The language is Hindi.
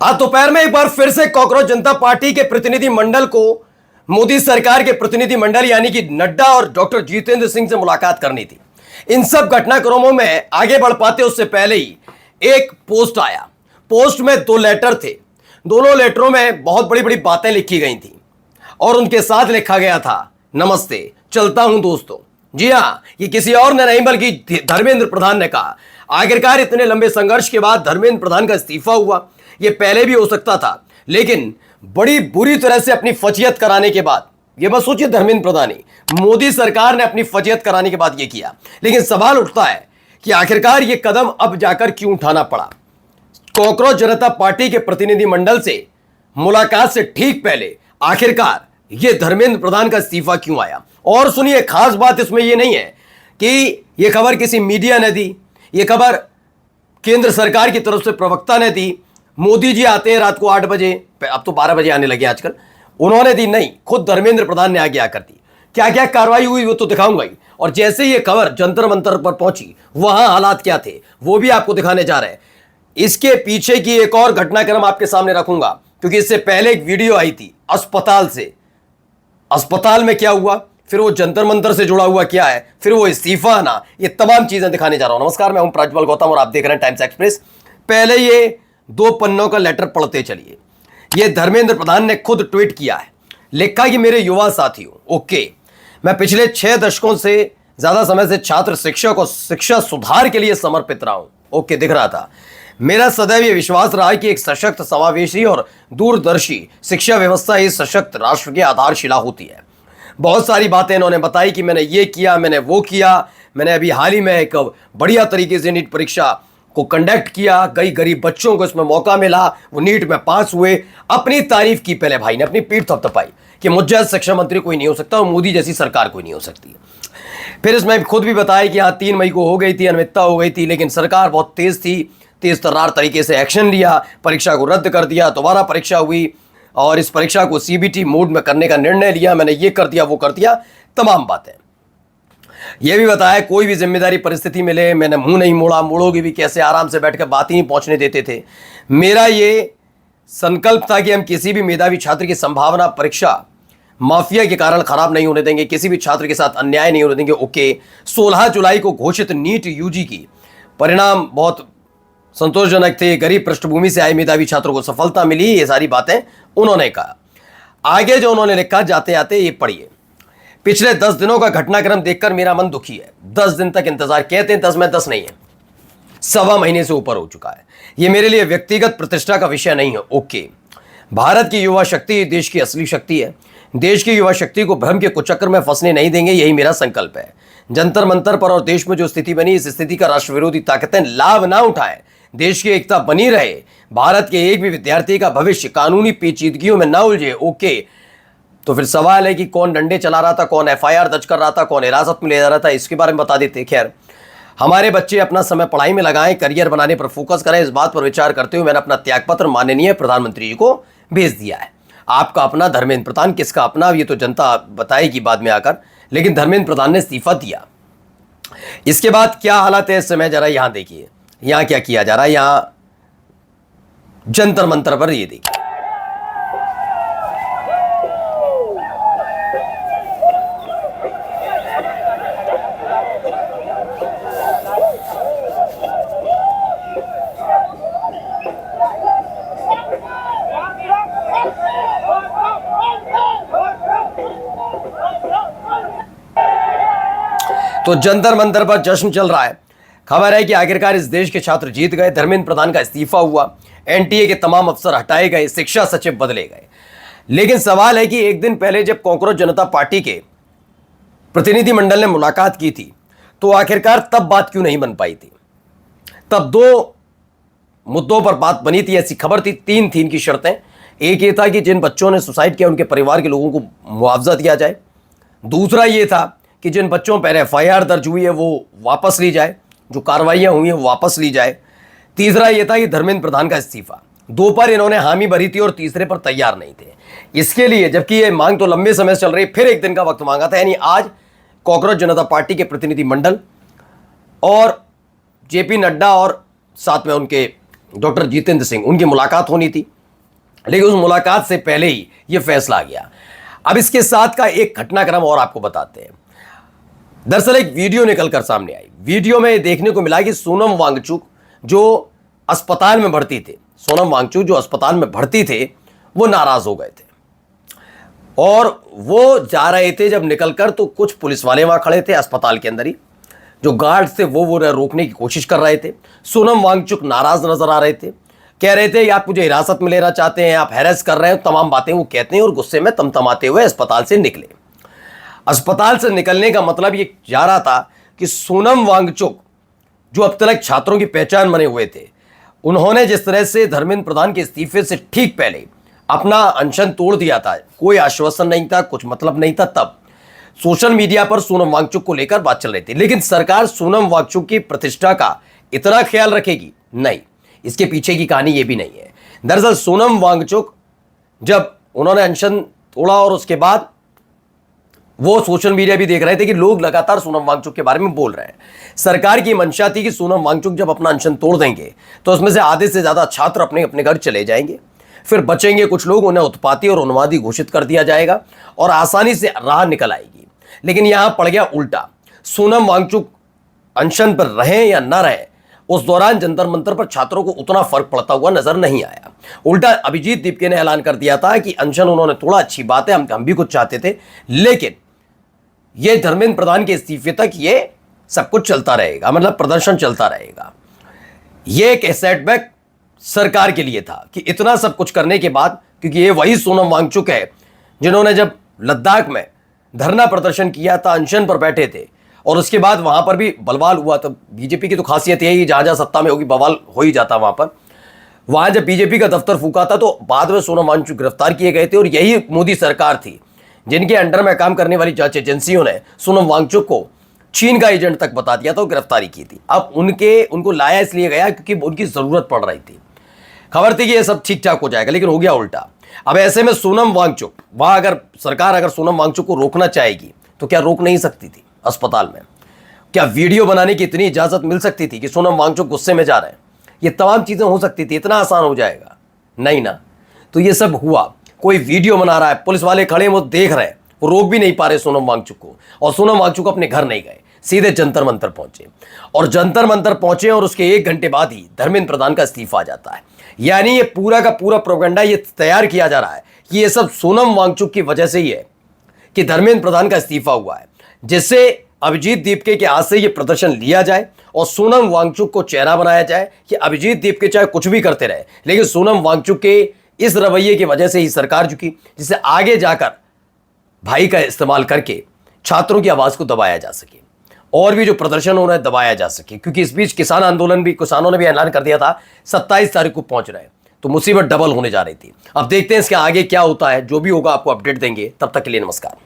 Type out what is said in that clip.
आज दोपहर में एक बार फिर से कॉकरोच जनता पार्टी के प्रतिनिधि मंडल को मोदी सरकार के प्रतिनिधि मंडल यानी कि नड्डा और डॉक्टर जितेंद्र सिंह से मुलाकात करनी थी। इन सब घटनाक्रमों में आगे बढ़ पाते उससे पहले ही एक पोस्ट आया। पोस्ट में 2 लेटर थे। दोनों लेटरों में बहुत बड़ी बड़ी बातें लिखी गई थी और उनके साथ लिखा गया था, नमस्ते, चलता हूं दोस्तों। जी हां, ये किसी और ने नहीं बल्कि धर्मेंद्र प्रधान ने कहा। आखिरकार इतने लंबे संघर्ष के बाद धर्मेंद्र प्रधान का इस्तीफा हुआ। ये पहले भी हो सकता था, लेकिन बड़ी बुरी तरह से अपनी फजीहत कराने के बाद, ये बस सोचिए, धर्मेंद्र प्रधान ही, मोदी सरकार ने अपनी फजीहत कराने के बाद ये किया। लेकिन सवाल उठता है कि आखिरकार ये कदम अब जाकर क्यों उठाना पड़ा। कॉकरोच जनता पार्टी के प्रतिनिधि मंडल से मुलाकात से ठीक पहले आखिरकार ये धर्मेंद्र प्रधान का इस्तीफा क्यों आया। और सुनिए, खास बात इसमें यह नहीं है कि यह खबर किसी मीडिया ने दी, यह खबर केंद्र सरकार की तरफ से प्रवक्ता ने दी, मोदी जी आते हैं रात को 8 बजे, अब तो 12 बजे आने लगे आजकल, उन्होंने दी, नहीं, खुद धर्मेंद्र प्रधान ने आगे आकर दी। क्या क्या कार्रवाई हुई वो तो दिखाऊंगा ही। और जैसे ये खबर जंतर मंतर पर पहुंची, वहां हालात क्या थे वो भी आपको दिखाने जा रहे हैं। इसके पीछे की एक और घटनाक्रम आपके सामने रखूंगा, क्योंकि इससे पहले एक वीडियो आई थी अस्पताल से। अस्पताल में क्या हुआ, फिर वो जंतर मंतर से जुड़ा हुआ क्या है, फिर वो इस्तीफा आना, ये तमाम चीजें दिखाने जा रहा हूं। नमस्कार, मैं हूं प्राज्वल गौतम और आप देख रहे हैं टाइम्स एक्सप्रेस। पहले ये 2 पन्नों का लेटर पढ़ते चलिए। ये धर्मेंद्र प्रधान ने खुद ट्वीट किया है। लिखा कि मेरे युवा साथियों, ओके, मैं पिछले 6 दशकों से ज्यादा समय से छात्र शिक्षक और शिक्षा सुधार के लिए समर्पित रहा हूं। ओके, दिख रहा था। मेरा सदैव यह विश्वास रहा है कि एक सशक्त, समावेशी और दूरदर्शी शिक्षा व्यवस्था ही सशक्त राष्ट्र की आधारशिला होती है। बहुत सारी बातें इन्होंने बताई कि मैंने ये किया, मैंने वो किया, मैंने अभी हाल ही में एक बढ़िया तरीके से नीट परीक्षा को कंडक्ट किया, कई गरीब बच्चों को इसमें मौका मिला, वो नीट में पास हुए। अपनी तारीफ की पहले भाई ने, अपनी पीठ थपथपाई कि मुझ जैसा शिक्षा मंत्री कोई नहीं हो सकता और मोदी जैसी सरकार कोई नहीं हो सकती। फिर इसमें खुद भी बताया कि हाँ, 3 मई को हो गई थी, अनियमितता हो गई थी, लेकिन सरकार बहुत तेज थी, तेज तर्रार तरीके से एक्शन लिया, परीक्षा को रद्द कर दिया, दोबारा परीक्षा हुई और इस परीक्षा को सीबीटी मोड में करने का निर्णय लिया, मैंने ये कर दिया, वो कर दिया, तमाम बातें। यह भी बताया कोई भी जिम्मेदारी परिस्थिति मिले मैंने मुंह नहीं मोड़ा, मोड़ोगे भी कैसे, आराम से बैठकर बात ही नहीं पहुंचने देते थे। मेरा ये संकल्प था कि हम किसी भी मेधावी छात्र की संभावना परीक्षा माफिया के कारण खराब नहीं होने देंगे, किसी भी छात्र के साथ अन्याय नहीं होने देंगे। ओके, 16 जुलाई को घोषित नीट यूजी की परिणाम बहुत संतोषजनक थे, गरीब पृष्ठभूमि से आए मेधावी छात्रों को सफलता मिली, ये सारी बातें उन्होंने कहा। आगे जो उन्होंने लिखा, जाते आते ये पढ़िए। पिछले 10 दिनों का घटनाक्रम देखकर मेरा मन दुखी है। 10 दिन तक इंतजार, कहते हैं 10 में 10 नहीं है, 1.25 महीने से ऊपर हो चुका है। ये मेरे लिए व्यक्तिगत प्रतिष्ठा का विषय नहीं है। ओके, भारत की युवा शक्ति देश की असली शक्ति है। देश की युवा शक्ति को भ्रम के कुचक्र में फंसने नहीं देंगे, यही मेरा संकल्प है। जंतर मंतर पर और देश में जो स्थिति बनी, इस स्थिति का राष्ट्र विरोधी ताकतें लाभ ना उठाएं, देश की एकता बनी रहे, भारत के एक भी विद्यार्थी का भविष्य कानूनी पेचीदगियों में ना उलझे। ओके, तो फिर सवाल है कि कौन डंडे चला रहा था, कौन एफआईआर दर्ज कर रहा था, कौन हिरासत में ले जा रहा था, इसके बारे में बता देते। खैर, हमारे बच्चे अपना समय पढ़ाई में लगाएं, करियर बनाने पर फोकस करें, इस बात पर विचार करते हुए मैंने अपना त्यागपत्र माननीय प्रधानमंत्री जी को भेज दिया है। आपका अपना धर्मेंद्र प्रधान, किसका अपना ये तो जनता बताएगी बाद में आकर, लेकिन धर्मेंद्र प्रधान ने इस्तीफा दिया। इसके बाद क्या हालत है इस समय जरा यहां देखिए, यहां क्या किया जा रहा है, यहां जंतर मंतर पर ये देखिए। तो जंतर मंतर पर जश्न चल रहा है। खबर है कि आखिरकार इस देश के छात्र जीत गए, धर्मेंद्र प्रधान का इस्तीफा हुआ, एनटीए के तमाम अफसर हटाए गए, शिक्षा सचिव बदले गए। लेकिन सवाल है कि एक दिन पहले जब कॉकरोच जनता पार्टी के प्रतिनिधि मंडल ने मुलाकात की थी, तो आखिरकार तब बात क्यों नहीं बन पाई थी। तब 2 मुद्दों पर बात बनी थी, ऐसी खबर थी। 3 थी इनकी शर्तें। एक ये था कि जिन बच्चों ने सुसाइड किया उनके परिवार के लोगों को मुआवजा दिया जाए। दूसरा ये था कि जिन बच्चों पर एफआईआर दर्ज हुई है वो वापस ली जाए, जो कार्रवाइयां हुई हैं वो वापस ली जाए। तीसरा ये था कि धर्मेंद्र प्रधान का इस्तीफा। 2 पर इन्होंने हामी भरी थी और तीसरे पर तैयार नहीं थे। इसके लिए, जबकि ये मांग तो लंबे समय से चल रही, फिर एक दिन का वक्त मांगा था। यानी आज कॉकरोच जनता पार्टी के प्रतिनिधि मंडल और जेपी नड्डा और साथ में उनके डॉक्टर जितेंद्र सिंह, उनकी मुलाकात होनी थी, लेकिन उस मुलाकात से पहले ही यह फैसला आ गया। अब इसके साथ का एक घटनाक्रम और आपको बताते हैं। दरअसल एक वीडियो निकलकर सामने आई। वीडियो में देखने को मिला कि सोनम वांगचुक जो अस्पताल में भर्ती थे, वो नाराज हो गए थे और वो जा रहे थे जब निकलकर, तो कुछ पुलिस वाले वहां खड़े थे अस्पताल के अंदर ही, जो गार्ड्स थे वो रोकने की कोशिश कर रहे थे। सोनम वांगचुक नाराज नजर आ रहे थे, कह रहे थे आप मुझे हिरासत में लेना चाहते हैं, आप हैरेस कर रहे हैं, तमाम बातें वो कहते हैं और गुस्से में तमतमाते हुए अस्पताल से निकले। अस्पताल से निकलने का मतलब ये जा रहा था कि सोनम वांगचुक जो अब तक छात्रों की पहचान बने हुए थे, उन्होंने जिस तरह से धर्मेंद्र प्रधान के इस्तीफे से ठीक पहले अपना अनशन तोड़ दिया था, कोई आश्वासन नहीं था, कुछ मतलब नहीं था, तब सोशल मीडिया पर सोनम वांगचुक को लेकर बात चल रही थी। लेकिन सरकार सोनम वांगचुक की प्रतिष्ठा का इतना ख्याल रखेगी? नहीं, इसके पीछे की कहानी ये भी नहीं है। दरअसल सोनम वांगचुक जब उन्होंने अनशन तोड़ा और उसके बाद वो सोशल मीडिया भी देख रहे थे कि लोग लगातार सोनम वांगचुक के बारे में बोल रहे हैं। सरकार की मंशा थी कि सोनम वांगचुक जब अपना अनशन तोड़ देंगे तो उसमें से आधे से ज्यादा छात्र अपने अपने घर चले जाएंगे, फिर बचेंगे कुछ लोग, उन्हें उत्पाती और उन्मादी घोषित कर दिया जाएगा और आसानी से राह निकल आएगी। लेकिन यहां पड़ गया उल्टा। सोनम वांगचुक अनशन पर रहें या ना रहें, उस दौरान जंतर मंतर पर छात्रों को उतना फर्क पड़ता हुआ नजर नहीं आया। उल्टा अभिजीत दीपके ने ऐलान कर दिया था कि अनशन उन्होंने तोड़ा, अच्छी बात है, हम भी कुछ चाहते थे, लेकिन यह धर्मेंद्र प्रधान के इस्तीफे तक ये सब कुछ चलता रहेगा, मतलब प्रदर्शन चलता रहेगा। यह एक सेटबैक सरकार के लिए था कि इतना सब कुछ करने के बाद, क्योंकि ये वही सोनम वांगचुक है जिन्होंने जब लद्दाख में धरना प्रदर्शन किया था, अनशन पर बैठे थे और उसके बाद वहां पर भी बवाल हुआ। तो बीजेपी की तो खासियत यही, जहां जहां सत्ता में होगी बवाल हो ही जाता वहां पर। वहां जब बीजेपी का दफ्तर फूका था तो बाद में सोनम वांगचुक गिरफ्तार किए गए थे और यही मोदी सरकार थी जिनके अंडर में काम करने वाली जांच एजेंसियों ने सोनम वांगचुक को चीन का एजेंट तक बता दिया था और गिरफ्तारी की थी। अब उनको लाया इसलिए गया क्योंकि उनकी जरूरत पड़ रही थी। खबर थी कि ये सब ठीक ठाक हो जाएगा, लेकिन हो गया उल्टा। अब ऐसे में सोनम वांगचुक, वहां अगर सरकार सोनम वांगचुक को रोकना चाहेगी तो क्या रोक नहीं सकती थी? अस्पताल में क्या वीडियो बनाने की इतनी इजाजत मिल सकती थी कि सोनम वांगचुक गुस्से में जा रहे हैं? ये तमाम चीजें हो सकती थी, इतना आसान हो जाएगा? नहीं ना। तो ये सब हुआ, कोई वीडियो बना रहा है, पुलिस वाले खड़े वो देख रहे हैं, वो रोक भी नहीं पा रहे सोनम वांगचुक को, और सोनम वांगचुक अपने घर नहीं गए, सीधे जंतर मंतर पहुंचे और जंतर मंतर पहुंचे और उसके 1 घंटे बाद ही धर्मेंद्र प्रधान का इस्तीफा आ जाता है। यानी ये पूरा का पूरा प्रोपेगेंडा ये तैयार किया जा रहा है कि ये सब सोनम वांगचुक की वजह से ही है कि धर्मेंद्र प्रधान का इस्तीफा हुआ है, जिससे अभिजीत दीपके के हाथ से ये प्रदर्शन लिया जाए और सोनम वांगचुक को चेहरा बनाया जाए कि अभिजीत दीपके चाहे कुछ भी करते रहे, लेकिन सोनम वांगचुक के इस रवैये की वजह से ही सरकार झुकी, जिससे आगे जाकर भाई का इस्तेमाल करके छात्रों की आवाज को दबाया जा सके और भी जो प्रदर्शन हो रहा है दबाया जा सके। क्योंकि इस बीच किसानों ने भी ऐलान कर दिया था 27 तारीख को पहुंच रहे हैं, तो मुसीबत डबल होने जा रही थी। अब देखते हैं इसके आगे क्या होता है, जो भी होगा आपको अपडेट देंगे। तब तक के लिए नमस्कार।